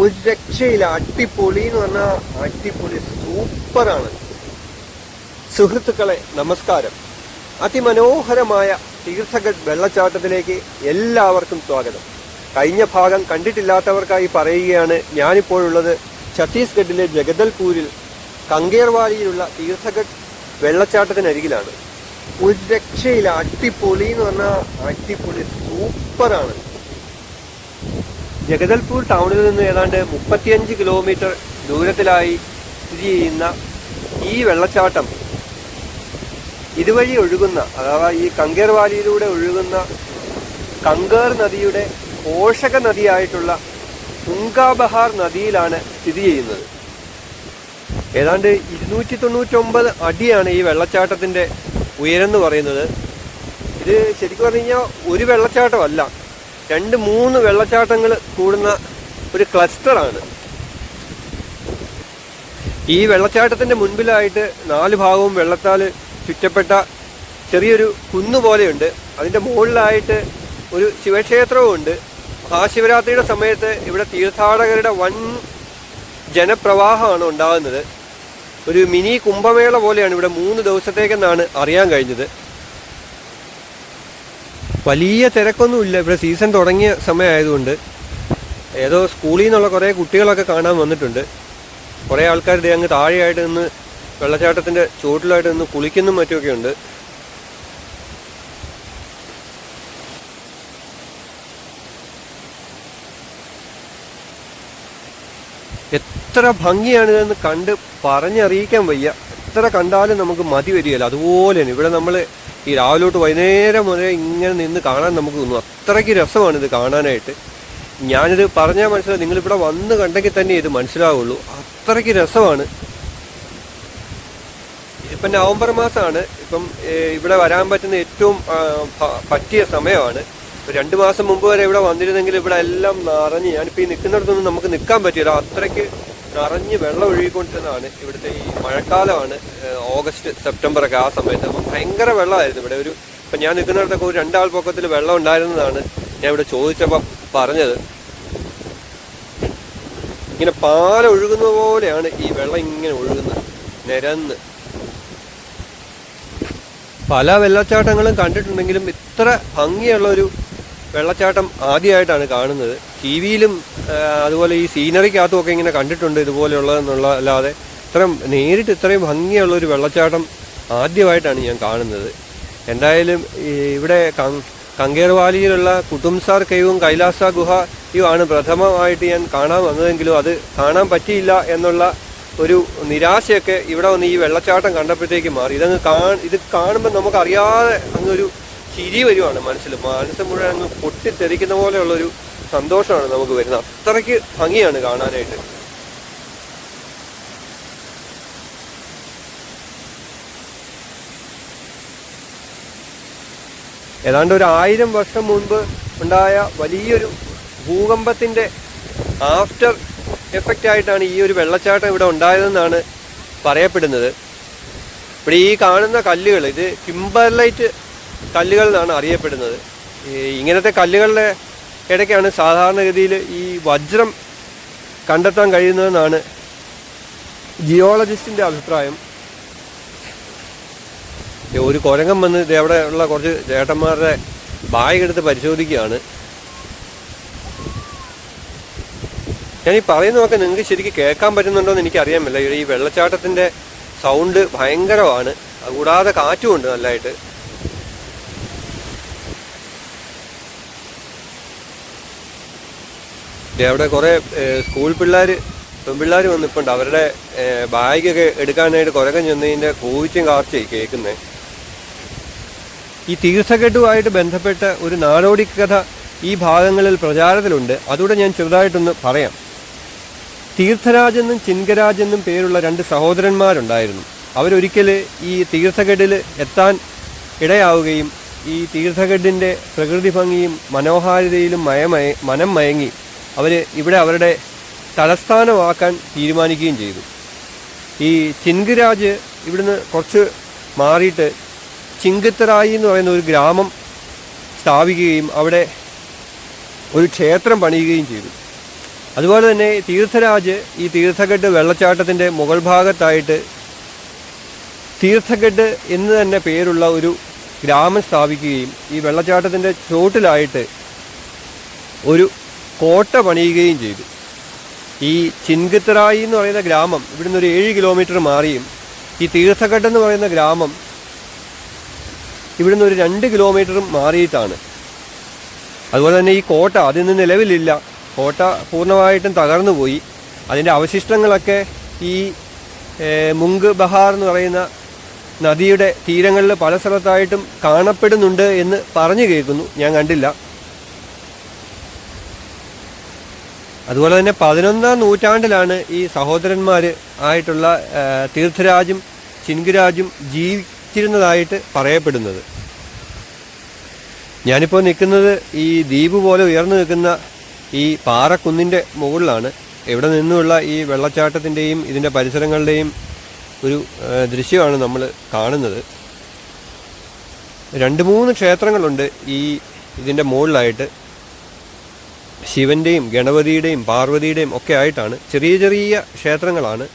ഒരു രക്ഷയില്ല. അടിപൊളി എന്ന് പറഞ്ഞാൽ അടിപൊളി, സൂപ്പറാണ്. സുഹൃത്തുക്കളെ നമസ്കാരം. അതിമനോഹരമായ തീർത്ഥഗഡ് വെള്ളച്ചാട്ടത്തിലേക്ക് എല്ലാവർക്കും സ്വാഗതം. കഴിഞ്ഞ ഭാഗം കണ്ടിട്ടില്ലാത്തവർക്കായി പറയുകയാണ്, ഞാനിപ്പോഴുള്ളത് ഛത്തീസ്ഗഡിലെ ജഗദൽപൂരിൽ കങ്കേർവാലിയിലുള്ള തീർത്ഥഗഡ് വെള്ളച്ചാട്ടത്തിനരികിലാണ്. ഒരു രക്ഷയില്ല. അടിപൊളി എന്ന് പറഞ്ഞാൽ അടിപൊളി, സൂപ്പറാണ്. ജഗദൽപൂർ ടൗണിൽ നിന്ന് ഏതാണ്ട് 35 കിലോമീറ്റർ ദൂരത്തിലായി സ്ഥിതി ചെയ്യുന്ന ഈ വെള്ളച്ചാട്ടം ഇതുവഴി ഒഴുകുന്ന, അഥവാ ഈ കങ്കേർവാലിയിലൂടെ ഒഴുകുന്ന കങ്കേർ നദിയുടെ പോഷക നദിയായിട്ടുള്ള തുംഗാബഹാർ നദിയിലാണ് സ്ഥിതി ചെയ്യുന്നത്. ഏതാണ്ട് 299 അടിയാണ് ഈ വെള്ളച്ചാട്ടത്തിന്റെ ഉയരെന്ന് പറയുന്നത്. ഇത് ശരിക്കും പറഞ്ഞു കഴിഞ്ഞാൽ ഒരു വെള്ളച്ചാട്ടമല്ല, 2-3 വെള്ളച്ചാട്ടങ്ങൾ കൂടുന്ന ഒരു ക്ലസ്റ്ററാണ്. ഈ വെള്ളച്ചാട്ടത്തിന്റെ മുൻപിലായിട്ട് 4 ഭാഗവും വെള്ളത്താൽ ചുറ്റപ്പെട്ട ചെറിയൊരു കുന്നുപോലെയുണ്ട്. അതിന്റെ മുകളിലായിട്ട് ഒരു ശിവക്ഷേത്രവും ഉണ്ട്. മഹാശിവരാത്രിയുടെ സമയത്ത് ഇവിടെ തീർത്ഥാടകരുടെ വൻ ജനപ്രവാഹമാണ് ഉണ്ടാകുന്നത്. ഒരു മിനി കുംഭമേള പോലെയാണ് ഇവിടെ 3 ദിവസത്തേക്കെന്നാണ് അറിയാൻ കഴിഞ്ഞത്. വലിയ തിരക്കൊന്നുമില്ല. ഇവിടെ സീസൺ തുടങ്ങിയ സമയമായതുകൊണ്ട് ഏതോ സ്കൂളിൽ നിന്നുള്ള കുറേ കുട്ടികളൊക്കെ കാണാൻ വന്നിട്ടുണ്ട്. കുറേ ആൾക്കാർ അങ്ങ് താഴെയായിട്ട് നിന്ന് വെള്ളച്ചാട്ടത്തിന്റെ ചുവട്ടിലായിട്ട് നിന്ന് കുളിക്കുന്നതും മറ്റുമൊക്കെ ഉണ്ട്. എത്ര ഭംഗിയാണിതെന്ന് കണ്ട് പറഞ്ഞറിയിക്കാൻ വയ്യ. എത്ര കണ്ടാലും നമുക്ക് മതി വരികയില്ല. അതുപോലെയാണ് ഇവിടെ നമ്മൾ ഈ രാവിലോട്ട് വൈകുന്നേരം വരെ ഇങ്ങനെ നിന്ന് കാണാൻ നമുക്ക് തോന്നും. അത്രയ്ക്ക് രസമാണ് ഇത് കാണാനായിട്ട്. ഞാനിത് പറഞ്ഞാൽ മനസ്സിലാവും, നിങ്ങളിവിടെ വന്ന് കണ്ടെങ്കിൽ തന്നെ ഇത് മനസ്സിലാവുള്ളൂ. അത്രയ്ക്ക് രസമാണ്. ഇതിപ്പം നവംബർ മാസമാണ്. ഇപ്പം ഇവിടെ വരാൻ പറ്റുന്ന ഏറ്റവും പറ്റിയ സമയമാണ്. 2 മാസം മുമ്പ് വരെ ഇവിടെ വന്നിരുന്നെങ്കിൽ ഇവിടെ എല്ലാം നിറഞ്ഞ്, ഞാനിപ്പോൾ ഈ നിൽക്കുന്നിടത്തൊന്നും നമുക്ക് നിൽക്കാൻ പറ്റില്ല. അത്രയ്ക്ക് നിറഞ്ഞ് വെള്ളം ഒഴുകിക്കൊണ്ടിരുന്നതാണ്. ഇവിടുത്തെ ഈ മഴക്കാലമാണ്, ഓഗസ്റ്റ് സെപ്റ്റംബർ ഒക്കെ ആ സമയത്ത്. അപ്പം ഭയങ്കര വെള്ളമായിരുന്നു ഇവിടെ. ഇപ്പം ഞാൻ നിൽക്കുന്നിടത്തൊക്കെ ഒരു 2 ആൾ പൊക്കത്തിൽ വെള്ളം ഉണ്ടായിരുന്നതാണ് ഞാൻ ഇവിടെ ചോദിച്ചപ്പോൾ പറഞ്ഞത്. ഇങ്ങനെ പാല ഒഴുകുന്ന പോലെയാണ് ഈ വെള്ളം ഇങ്ങനെ ഒഴുകുന്നത്, നിരന്ന്. പല വെള്ളച്ചാട്ടങ്ങളും കണ്ടിട്ടുണ്ടെങ്കിലും ഇത്ര ഭംഗിയുള്ളൊരു വെള്ളച്ചാട്ടം ആദ്യമായിട്ടാണ് കാണുന്നത്. ടി വിയിലും അതുപോലെ ഈ സീനറിക്കകത്തും ഒക്കെ ഇങ്ങനെ കണ്ടിട്ടുണ്ട് ഇതുപോലെയുള്ളതെന്നുള്ള, അല്ലാതെ നേരിട്ട് ഇത്രയും ഭംഗിയുള്ളൊരു വെള്ളച്ചാട്ടം ആദ്യമായിട്ടാണ് ഞാൻ കാണുന്നത്. എന്തായാലും ഇവിടെ കങ്കേർവാലിയിലുള്ള കുതുംസാർ കേവും കൈലാസ ഗുഹയുമാണ് പ്രഥമമായിട്ട് ഞാൻ കാണാൻ വന്നതെങ്കിലും അത് കാണാൻ പറ്റിയില്ല എന്നുള്ള ഒരു നിരാശയൊക്കെ ഇവിടെ വന്ന് ഈ വെള്ളച്ചാട്ടം കണ്ടപ്പോഴത്തേക്ക് മാറി. ഇത് കാണുമ്പോൾ നമുക്കറിയാതെ അങ്ങൊരു ചിരി വരുവാണ് മനസ്സ് മുഴുവൻ അങ്ങ് പൊട്ടിത്തെറിക്കുന്ന പോലെയുള്ളൊരു സന്തോഷമാണ് നമുക്ക് വരുന്നത്. അത്രയ്ക്ക് ഭംഗിയാണ് കാണാനായിട്ട്. ഏതാണ്ട് ഒരു 1000 വർഷം മുൻപ് ഉണ്ടായ വലിയൊരു ഭൂകമ്പത്തിന്റെ ആഫ്റ്റർ എഫക്റ്റ് ആയിട്ടാണ് ഈ ഒരു വെള്ളച്ചാട്ടം ഇവിടെ ഉണ്ടായതെന്നാണ് പറയപ്പെടുന്നത്. ഇവിടെ ഈ കാണുന്ന കല്ലുകൾ, ഇത് കിംബർലൈറ്റ് കല്ലുകൾ എന്നാണ് അറിയപ്പെടുന്നത്. ഇങ്ങനത്തെ കല്ലുകളുടെ ഇടയ്ക്കാണ് സാധാരണഗതിയിൽ ഈ വജ്രം കണ്ടെത്താൻ കഴിയുന്നതെന്നാണ് ജിയോളജിസ്റ്റിന്റെ അഭിപ്രായം. ഒരു കുരങ്ങൻ വന്ന് ഇവിടെ ഉള്ള കുറച്ച് ചേട്ടന്മാരുടെ ബാഗ് എടുത്ത് പരിശോധിക്കുകയാണ്. ഞാൻ ഈ പറയുന്നതൊക്കെ നിങ്ങൾക്ക് ശരിക്കും കേൾക്കാൻ പറ്റുന്നുണ്ടോ എന്ന് എനിക്കറിയാൻ പറ്റില്ല. ഈ വെള്ളച്ചാട്ടത്തിന്റെ സൗണ്ട് ഭയങ്കരമാണ്. കൂടാതെ കാറ്റുമുണ്ട് നല്ലതായിട്ട്. അവിടെ കുറെ സ്കൂൾ പെൺപിള്ളേർ വന്നിപ്പുണ്ട്. അവരുടെ ബാഗൊക്കെ എടുക്കാനായിട്ട് കുരങ്ങൻ ചെന്നതിന്റെ കൂവിച്ചും കാർച്ചയായി കേൾക്കുന്നത്. ഈ തീർത്ഥഗഡുമായിട്ട് ബന്ധപ്പെട്ട ഒരു നാടോടി കഥ ഈ ഭാഗങ്ങളിൽ പ്രചാരത്തിലുണ്ട്. അതുകൂടെ ഞാൻ ചെറുതായിട്ടൊന്ന് പറയാം. തീർത്ഥരാജെന്നും ചിൻകരാജെന്നും പേരുള്ള 2 സഹോദരന്മാരുണ്ടായിരുന്നു. അവരൊരിക്കൽ ഈ തീർത്ഥഗഡിൽ എത്താൻ ഇടയാവുകയും ഈ തീർത്ഥഗഡിൻ്റെ പ്രകൃതി ഭംഗിയും മനോഹാരിതയിലും മനം മയങ്ങി ഇവിടെ അവരുടെ തലസ്ഥാനമാക്കാൻ തീരുമാനിക്കുകയും ചെയ്തു. ഈ ചിൻകരാജ് ഇവിടുന്ന് കുറച്ച് മാറിയിട്ട് ചിങ്കിത്തറായി എന്ന് പറയുന്ന ഒരു ഗ്രാമം സ്ഥാപിക്കുകയും അവിടെ ഒരു ക്ഷേത്രം പണിയുകയും ചെയ്തു. അതുപോലെ തന്നെ തീർത്ഥരാജ് ഈ തീർത്ഥഗഡ് വെള്ളച്ചാട്ടത്തിൻ്റെ മുകൾ ഭാഗത്തായിട്ട് തീർത്ഥഗഡ് എന്ന് തന്നെ പേരുള്ള ഒരു ഗ്രാമം സ്ഥാപിക്കുകയും ഈ വെള്ളച്ചാട്ടത്തിൻ്റെ ചോട്ടിലായിട്ട് ഒരു കോട്ട പണിയുകയും ചെയ്തു. ഈ ചിൻഗത്തറായി എന്ന് പറയുന്ന ഗ്രാമം ഇവിടുന്ന് ഒരു 7 കിലോമീറ്റർ മാറിയും ഈ തീർത്ഥഗഡ് എന്ന് പറയുന്ന ഗ്രാമം ഇവിടുന്ന് ഒരു 2 കിലോമീറ്ററും മാറിയിട്ടാണ്. അതുപോലെ തന്നെ ഈ കോട്ട അതിന്ന് നിലവിലില്ല. കോട്ട പൂർണ്ണമായിട്ടും തകർന്നു പോയി. അതിൻ്റെ അവശിഷ്ടങ്ങളൊക്കെ ഈ മുങ്ക് ബഹാർ എന്ന് പറയുന്ന നദിയുടെ തീരങ്ങളിൽ പല സ്ഥലത്തായിട്ടും കാണപ്പെടുന്നുണ്ട് എന്ന് പറഞ്ഞു കേൾക്കുന്നു. ഞാൻ കണ്ടില്ല. അതുപോലെ തന്നെ 11-ാം നൂറ്റാണ്ടിലാണ് ഈ സഹോദരന്മാർ ആയിട്ടുള്ള തീർത്ഥരാജും ചിൻഗുരാജും ജീവിച്ചിരുന്നതായിട്ട് പറയപ്പെടുന്നത്. ഞാനിപ്പോൾ നിൽക്കുന്നത് ഈ ദ്വീപ് പോലെ ഉയർന്നു നിൽക്കുന്ന ഈ പാറക്കുന്നിൻ്റെ മുകളിലാണ്. ഇവിടെ നിന്നുള്ള ഈ വെള്ളച്ചാട്ടത്തിൻ്റെയും ഇതിൻ്റെ പരിസരങ്ങളുടെയും ഒരു ദൃശ്യമാണ് നമ്മൾ കാണുന്നത്. 2-3 ക്ഷേത്രങ്ങളുണ്ട് ഈ ഇതിൻ്റെ മുകളിലായിട്ട്. ശിവൻ്റെയും ഗണപതിയുടെയും പാർവതിയുടെയും ഒക്കെ ആയിട്ടാണ്. ചെറിയ ചെറിയ ക്ഷേത്രങ്ങളാണ്.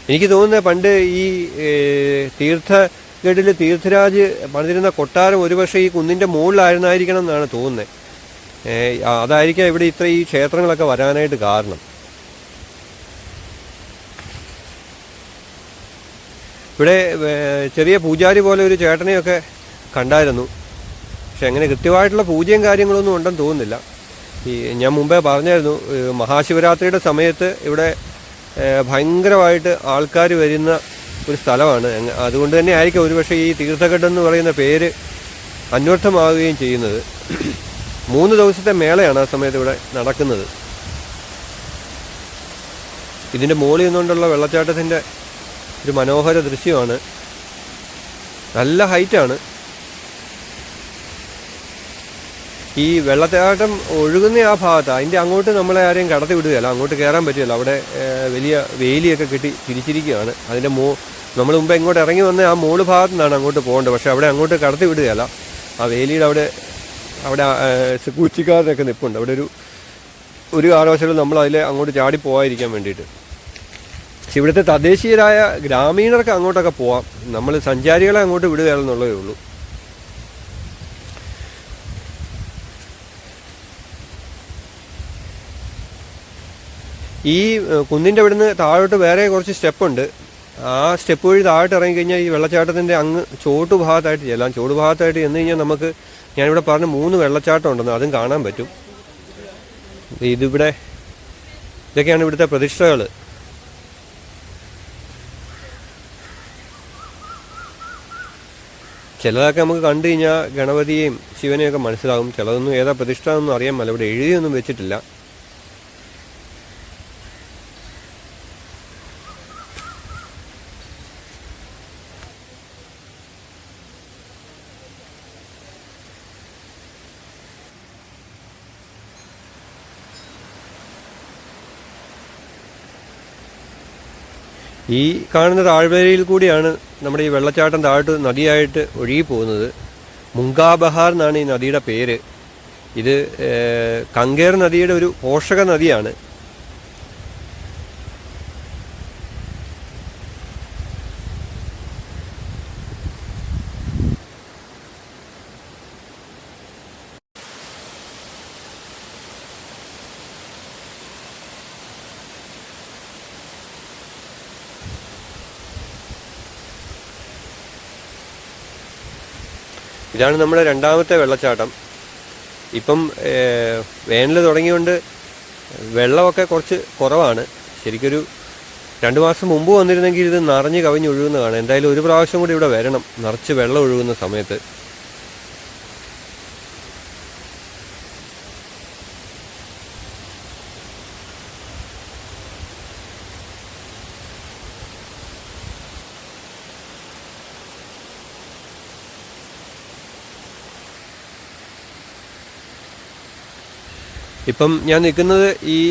എനിക്ക് തോന്നുന്നത് പണ്ട് ഈ തീർത്ഥഗഡിൽ തീർത്ഥരാജ് പണിതിരുന്ന കൊട്ടാരം ഒരുപക്ഷെ ഈ കുന്നിൻ്റെ മുകളിലായിരുന്നായിരിക്കണം എന്നാണ് തോന്നുന്നത്. അതായിരിക്കാം ഇവിടെ ഈ ക്ഷേത്രങ്ങളൊക്കെ വരാനായിട്ട് കാരണം. ഇവിടെ ചെറിയ പൂജാരി പോലെ ഒരു ചേട്ടനെയൊക്കെ കണ്ടായിരുന്നു. പക്ഷെ അങ്ങനെ കൃത്യമായിട്ടുള്ള പൂജയും കാര്യങ്ങളൊന്നും ഉണ്ടെന്ന് തോന്നുന്നില്ല. ഞാൻ മുമ്പേ പറഞ്ഞായിരുന്നു, മഹാശിവരാത്രിയുടെ സമയത്ത് ഇവിടെ ഭയങ്കരമായിട്ട് ആൾക്കാർ വരുന്ന ഒരു സ്ഥലമാണ്. അതുകൊണ്ട് തന്നെ ആയിരിക്കും ഒരുപക്ഷെ ഈ തീർത്ഥഗഡ് എന്ന് പറയുന്ന പേര് അന്വർത്ഥമാവുകയും ചെയ്യുന്നത്. 3 ദിവസത്തെ മേളയാണ് ആ സമയത്ത് ഇവിടെ നടക്കുന്നത്. ഇതിൻ്റെ മുകളിൽ നിന്നുകൊണ്ടുള്ള വെള്ളച്ചാട്ടത്തിൻ്റെ ഒരു മനോഹര ദൃശ്യമാണ്. നല്ല ഹൈറ്റാണ്. ഈ വെള്ളച്ചാട്ടം ഒഴുകുന്ന ആ ഭാഗത്ത് അതിൻ്റെ അങ്ങോട്ട് നമ്മളെ ആരെയും കടത്തി വിടുകയല്ല, അങ്ങോട്ട് കയറാൻ പറ്റുകയില്ല. അവിടെ വലിയ വേലിയൊക്കെ കെട്ടി തിരിച്ചിരിക്കുകയാണ്. അതിൻ്റെ നമ്മൾ മുമ്പ് ഇങ്ങോട്ട് ഇറങ്ങി വന്ന ആ മോള് ഭാഗത്തു നിന്നാണ് അങ്ങോട്ട് പോകേണ്ടത്. പക്ഷേ അവിടെ അങ്ങോട്ട് കടത്തി വിടുകയല്ല. ആ വേലിയുടെ അവിടെ കൂച്ചിക്കാരനൊക്കെ നിൽപ്പുണ്ട്. അവിടെ ഒരു കാലവശാലും നമ്മൾ അതിൽ അങ്ങോട്ട് ചാടി പോകാതിരിക്കാൻ വേണ്ടിയിട്ട്. പക്ഷെ ഇവിടുത്തെ തദ്ദേശീയരായ ഗ്രാമീണർക്ക് അങ്ങോട്ടൊക്കെ പോവാം. നമ്മൾ സഞ്ചാരികളെ അങ്ങോട്ട് വിടുകയാണെന്നുള്ളതേ ഉള്ളൂ. ഈ കുന്നിൻ്റെ ഇവിടുന്ന് താഴോട്ട് വേറെ കുറച്ച് സ്റ്റെപ്പുണ്ട്. ആ സ്റ്റെപ്പ് വഴി താഴോട്ട് ഇറങ്ങിക്കഴിഞ്ഞാൽ ഈ വെള്ളച്ചാട്ടത്തിൻ്റെ അങ്ങ് ചോട്ട് ഭാഗത്തായിട്ട് ചെല്ലാം. ചോട്ട് ഭാഗത്തായിട്ട് ചെന്ന് കഴിഞ്ഞാൽ നമുക്ക്, ഞാനിവിടെ പറഞ്ഞ 3 വെള്ളച്ചാട്ടം ഉണ്ടെന്ന് അതും കാണാൻ പറ്റും. ഇതൊക്കെയാണ് ഇവിടുത്തെ പ്രതിഷ്ഠകൾ. ചിലതൊക്കെ നമുക്ക് കണ്ടു കഴിഞ്ഞാൽ ഗണപതിയെയും ശിവനെയൊക്കെ മനസ്സിലാകും. ചിലതൊന്നും ഏതാ പ്രതിഷ്ഠ എന്നൊന്നും അറിയാൻ പറ്റില്ല. ഇവിടെ എഴുതിയൊന്നും വെച്ചിട്ടില്ല. ഈ കാണുന്ന താഴ്വരയിൽ കൂടിയാണ് നമ്മുടെ ഈ വെള്ളച്ചാട്ടം താഴോട്ട് നദിയായിട്ട് ഒഴുകി പോകുന്നത്. മുങ്കാ ബഹാർ എന്നാണ് ഈ നദിയുടെ പേര്. ഇത് കങ്കേർ നദിയുടെ ഒരു പോഷക നദിയാണ്. ഇതാണ് നമ്മുടെ 2ാമത്തെ വെള്ളച്ചാട്ടം. ഇപ്പം വേനൽ തുടങ്ങിയോണ്ട് വെള്ളമൊക്കെ കുറച്ച് കുറവാണ്. ശരിക്കൊരു 2 മാസം മുമ്പ് വന്നിരുന്നെങ്കിൽ ഇത് നിറഞ്ഞ് കവിഞ്ഞൊഴുകുന്നതാണ്. എന്തായാലും ഒരു പ്രാവശ്യം കൂടി ഇവിടെ വരണം, നിറച്ച് വെള്ളം ഒഴുകുന്ന സമയത്ത്. ഇപ്പം ഞാൻ നിൽക്കുന്നത് ഈ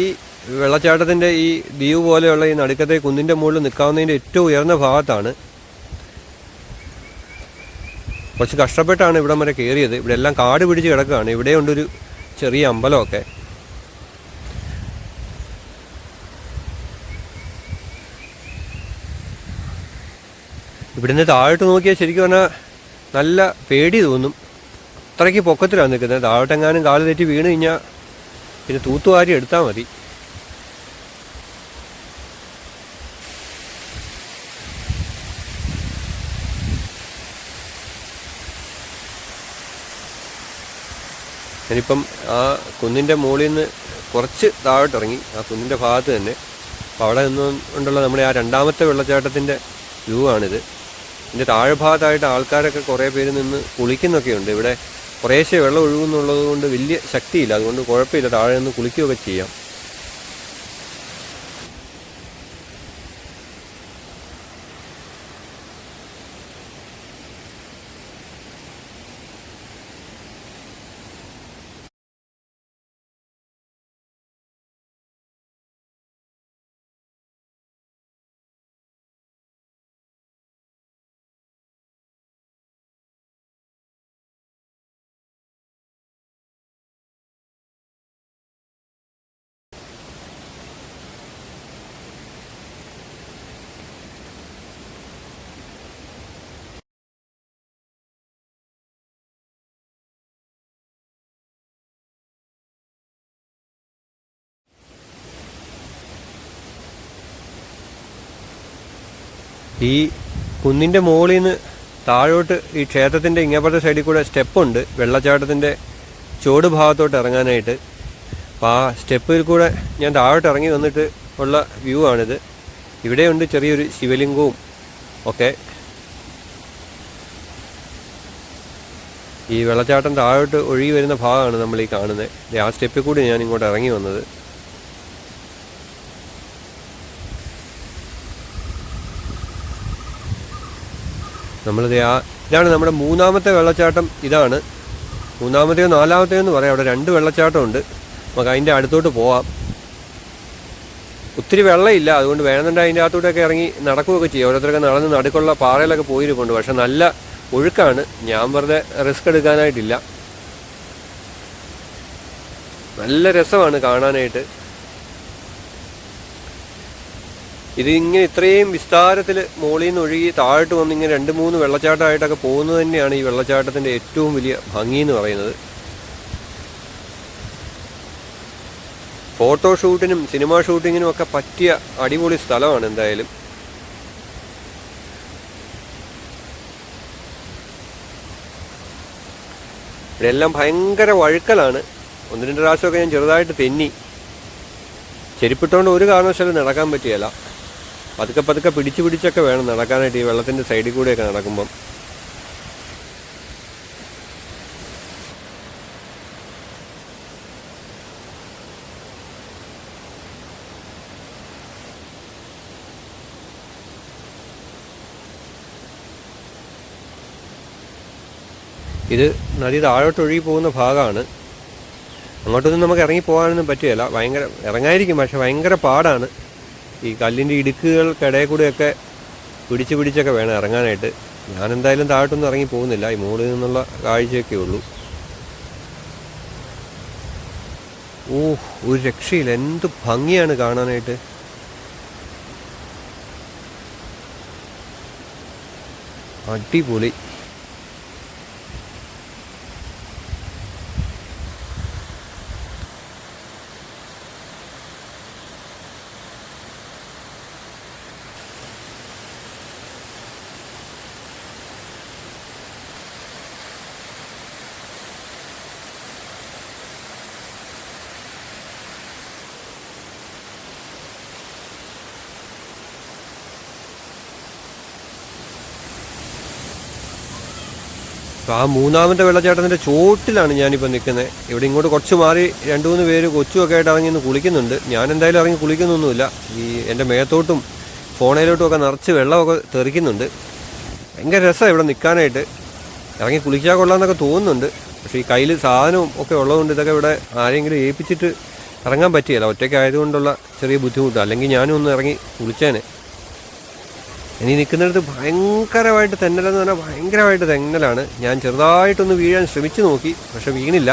വെള്ളച്ചാട്ടത്തിൻ്റെ ഈ ദ്വീപ് പോലെയുള്ള ഈ നടുക്കത്തെ കുന്നിൻ്റെ മുകളിൽ നിൽക്കാവുന്നതിൻ്റെ ഏറ്റവും ഉയർന്ന ഭാഗത്താണ്. കുറച്ച് കഷ്ടപ്പെട്ടാണ് ഇവിടം വരെ കയറിയത്. ഇവിടെ എല്ലാം കാട് പിടിച്ച് കിടക്കുകയാണ്. ഇവിടെ ഉണ്ടൊരു ചെറിയ അമ്പലമൊക്കെ. ഇവിടുന്ന് താഴോട്ട് നോക്കിയാൽ ശരിക്കും പറഞ്ഞാൽ നല്ല പേടി തോന്നും. അത്രയ്ക്ക് പൊക്കത്തിലാണ് നിൽക്കുന്നത്. താഴോട്ടെങ്ങാനും കാല് തെറ്റി വീണ് കഴിഞ്ഞാൽ പിന്നെ തൂത്തുവാരി എടുത്താൽ മതി. ഞാനിപ്പം ആ കുന്നിൻ്റെ മുകളിൽ നിന്ന് കുറച്ച് താഴോട്ടിറങ്ങി, ആ കുന്നിൻ്റെ ഭാഗത്ത് തന്നെ. അപ്പോൾ അവിടെ നിന്നുകൊണ്ടുള്ള നമ്മുടെ ആ രണ്ടാമത്തെ വെള്ളച്ചാട്ടത്തിൻ്റെ വ്യൂ ആണിത്. ഇതിൻ്റെ താഴെ ഭാഗത്തായിട്ട് ആൾക്കാരൊക്കെ കുറേ പേര് നിന്ന് കുളിക്കുന്നൊക്കെ ഉണ്ട്. ഇവിടെ കുറേശ്ശെ വെള്ളം ഒഴുകുന്നുള്ളത് കൊണ്ട് വലിയ ശക്തിയില്ല, അതുകൊണ്ട് കുഴപ്പമില്ല, താഴെ നിന്ന് കുളിക്കുകയൊക്കെ ചെയ്യാം. ഈ കുന്നിൻ്റെ മുകളിൽ നിന്ന് താഴോട്ട് ഈ ക്ഷേത്രത്തിൻ്റെ ഇങ്ങേപ്പുറത്തെ സൈഡിൽ കൂടെ സ്റ്റെപ്പുണ്ട് വെള്ളച്ചാട്ടത്തിൻ്റെ ചുവട് ഭാഗത്തോട്ട് ഇറങ്ങാനായിട്ട്. അപ്പോൾ ആ സ്റ്റെപ്പിൽ കൂടെ ഞാൻ താഴോട്ട് ഇറങ്ങി വന്നിട്ട് ഉള്ള വ്യൂ ആണിത്. ഇവിടെയുണ്ട് ചെറിയൊരു ശിവലിംഗവും ഒക്കെ. ഈ വെള്ളച്ചാട്ടം താഴോട്ട് ഒഴുകി വരുന്ന ഭാഗമാണ് നമ്മൾ ഈ കാണുന്നത്. ആ സ്റ്റെപ്പിൽ കൂടി ഞാൻ ഇങ്ങോട്ട് ഇറങ്ങി വന്നത്. ഇതാണ് നമ്മുടെ മൂന്നാമത്തെ വെള്ളച്ചാട്ടം. ഇതാണ് മൂന്നാമത്തെയോ നാലാമത്തെയോ എന്ന് പറയാം. അവിടെ 2 വെള്ളച്ചാട്ടമുണ്ട്. നമുക്ക് അതിൻ്റെ അടുത്തോട്ട് പോവാം. ഒത്തിരി വെള്ളമില്ല, അതുകൊണ്ട് വേണമെന്നുണ്ടെങ്കിൽ അതിൻ്റെ അകത്തോട്ടൊക്കെ ഇറങ്ങി നടക്കുകയൊക്കെ ചെയ്യും. ഓരോരുത്തരൊക്കെ നടന്ന് നടുക്കുള്ള പാറയിലൊക്കെ പോയിരിപ്പുണ്ട്. പക്ഷെ നല്ല ഒഴുക്കാണ്. ഞാൻ വെറുതെ റിസ്ക് എടുക്കാനായിട്ടില്ല. നല്ല രസമാണ് കാണാനായിട്ട്. ഇതിങ്ങനെ ഇത്രയും വിസ്താരത്തിൽ മുകളിൽ നിന്ന് ഒഴുകി താഴോട്ട് വന്ന് ഇങ്ങനെ 2-3 വെള്ളച്ചാട്ടമായിട്ടൊക്കെ പോകുന്നത് തന്നെയാണ് ഈ വെള്ളച്ചാട്ടത്തിൻ്റെ ഏറ്റവും വലിയ ഭംഗി എന്ന് പറയുന്നത്. ഫോട്ടോഷൂട്ടിനും സിനിമാ ഷൂട്ടിങ്ങിനും ഒക്കെ പറ്റിയ അടിപൊളി സ്ഥലമാണ് എന്തായാലും. ഇവിടെയെല്ലാം ഭയങ്കര വഴുക്കലാണ്. 1-2 പ്രാവശ്യമൊക്കെ ഞാൻ ചെറുതായിട്ട് തെന്നി. ചെരുപ്പിട്ടുകൊണ്ട് ഒരു കാരണവശാലും നടക്കാൻ പറ്റിയല്ല. പതുക്കെ പതുക്കെ പിടിച്ചൊക്കെ വേണം നടക്കാനായിട്ട് ഈ വെള്ളത്തിൻ്റെ സൈഡിൽ കൂടെയൊക്കെ നടക്കുമ്പം. ഇത് നദി താഴോട്ട് ഒഴുകി പോകുന്ന ഭാഗമാണ്. അങ്ങോട്ടൊന്നും നമുക്ക് ഇറങ്ങി പോകാനൊന്നും പറ്റുകയില്ല. ഭയങ്കര ഇറങ്ങായിരിക്കും, പക്ഷെ ഭയങ്കര പാടാണ്. ഈ കല്ലിൻ്റെ ഇടുക്കുകൾക്കിടയിൽ കൂടെയൊക്കെ പിടിച്ചൊക്കെ വേണം ഇറങ്ങാനായിട്ട്. ഞാനെന്തായാലും താഴോട്ടൊന്നും ഇറങ്ങി പോകുന്നില്ല. ഈ മുകളിൽ നിന്നുള്ള കാഴ്ചയൊക്കെ ഉള്ളൂ. ഒരു രക്ഷയില്ല. എന്ത് ഭംഗിയാണ് കാണാനായിട്ട്. അടിപൊളി. അപ്പോൾ ആ മൂന്നാമത്തെ വെള്ളച്ചാട്ടത്തിൻ്റെ ചോട്ടിലാണ് ഞാനിപ്പോൾ നിൽക്കുന്നത്. ഇവിടെ ഇങ്ങോട്ട് കുറച്ച് മാറി 2-3 പേര് കൊച്ചുമൊക്കെ ആയിട്ട് ഇറങ്ങി നിന്ന് കുളിക്കുന്നുണ്ട്. ഞാൻ എന്തായാലും ഇറങ്ങി കുളിക്കുന്നൊന്നുമില്ല. ഈ എൻ്റെ മേത്തോട്ടും ഫോണയിലോട്ടും ഒക്കെ നിറച്ച് വെള്ളമൊക്കെ തെറിക്കുന്നുണ്ട്. ഭയങ്കര രസമാണ് ഇവിടെ നിൽക്കാനായിട്ട്. ഇറങ്ങി കുളിച്ചാൽ കൊള്ളാമെന്നൊക്കെ തോന്നുന്നുണ്ട്. പക്ഷേ ഈ കയ്യിൽ സാധനവും ഒക്കെ ഉള്ളതുകൊണ്ട് ഇതൊക്കെ ഇവിടെ ആരെങ്കിലും ഏൽപ്പിച്ചിട്ട് ഇറങ്ങാൻ പറ്റിയല്ല. ഒറ്റയ്ക്കായതുകൊണ്ടുള്ള ചെറിയ ബുദ്ധിമുട്ട്. അല്ലെങ്കിൽ ഞാനും ഒന്ന് ഇറങ്ങി കുളിച്ചേനെ. ഇനി നിൽക്കുന്നിടത്ത് ഭയങ്കരമായിട്ട് തെന്നലെന്ന് പറഞ്ഞാൽ ഭയങ്കരമായിട്ട് തെന്നലാണ്. ഞാൻ ചെറുതായിട്ടൊന്ന് വീഴാൻ ശ്രമിച്ചു നോക്കി, പക്ഷെ വീണില്ല.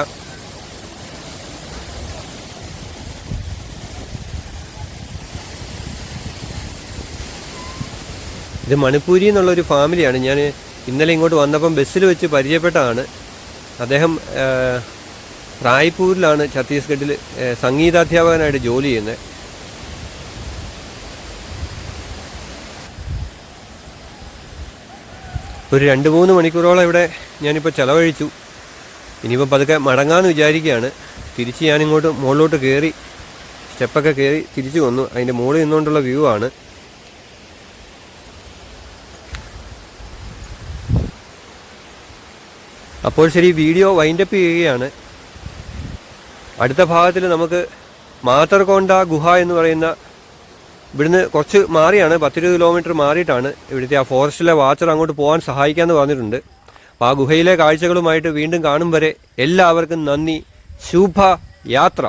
ഇത് മണിപ്പൂരി എന്നുള്ളൊരു ഫാമിലിയാണ്. ഞാൻ ഇന്നലെ ഇങ്ങോട്ട് വന്നപ്പം ബസ്സിൽ വെച്ച് പരിചയപ്പെട്ടതാണ്. അദ്ദേഹം റായ്പൂരിലാണ് ഛത്തീസ്ഗഡിൽ സംഗീതാധ്യാപകനായിട്ട് ജോലി ചെയ്യുന്നത്. ഒരു 2-3 മണിക്കൂറോളം ഇവിടെ ഞാനിപ്പോൾ ചിലവഴിച്ചു. ഇനിയിപ്പോൾ പതുക്കെ മടങ്ങാമെന്ന് വിചാരിക്കുകയാണ്. തിരിച്ച് ഞാനിങ്ങോട്ട് മുകളിലോട്ട് കയറി സ്റ്റെപ്പൊക്കെ കയറി തിരിച്ചു വന്നു. അതിൻ്റെ മുകളിൽ നിന്നുകൊണ്ടുള്ള വ്യൂ ആണ്. അപ്പോൾ ശരി, വീഡിയോ വൈൻഡപ്പ് ചെയ്യുകയാണ്. അടുത്ത ഭാഗത്തിൽ നമുക്ക് മാതർകോണ്ട ഗുഹ എന്ന് പറയുന്ന, ഇവിടുന്ന് കുറച്ച് മാറിയാണ്, 10-20 കിലോമീറ്റർ മാറിയിട്ടാണ് ഇവിടുത്തെ ആ ഫോറസ്റ്റിലെ വാച്ചർ അങ്ങോട്ട് പോകാൻ സഹായിക്കാമെന്ന് പറഞ്ഞിട്ടുണ്ട്. അപ്പോൾ ആ ഗുഹയിലെ കാഴ്ചകളുമായിട്ട് വീണ്ടും കാണും വരെ എല്ലാവർക്കും നന്ദി. ശുഭ യാത്ര.